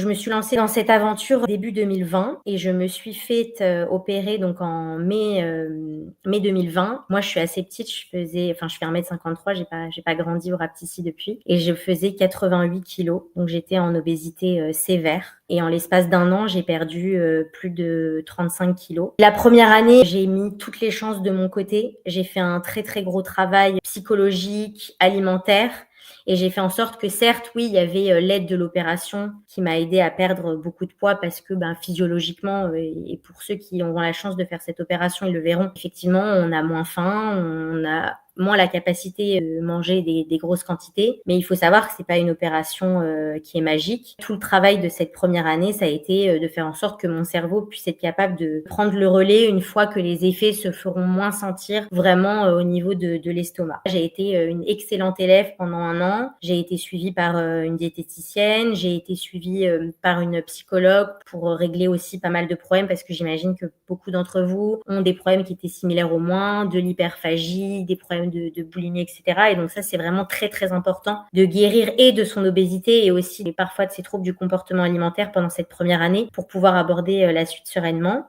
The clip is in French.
Je me suis lancée dans cette aventure début 2020 et je me suis faite, opérer donc en mai 2020. Moi, je suis assez petite, je fais 1,53 m, j'ai pas grandi ou rapetissi depuis et je faisais 88 kilos, donc j'étais en obésité, sévère et en l'espace d'1 an, j'ai perdu, plus de 35 kilos. La première année, j'ai mis toutes les chances de mon côté. J'ai fait un très, très gros travail psychologique, alimentaire et j'ai fait en sorte que certes, oui, il y avait, l'aide de l'opération qui m'a aidée à perdre beaucoup de poids parce que, physiologiquement, et pour ceux qui auront la chance de faire cette opération, ils le verront. Effectivement, on a moins faim, on a moins la capacité de manger des grosses quantités. Mais il faut savoir que c'est pas une opération, qui est magique. Tout le travail de cette première année, ça a été, de faire en sorte que mon cerveau puisse être capable de prendre le relais une fois que les effets se feront moins sentir vraiment, au niveau de l'estomac. J'ai été, une excellente élève pendant 1 an. J'ai été suivie par, une diététicienne. J'ai été suivie, par une psychologue pour, régler aussi pas mal de problèmes parce que j'imagine que beaucoup d'entre vous ont des problèmes qui étaient similaires au moins, de l'hyperphagie, des problèmes de boulimie et cetera et donc ça, c'est vraiment très, très important de guérir et de son obésité et aussi parfois de ses troubles du comportement alimentaire pendant cette première année pour pouvoir aborder, la suite sereinement.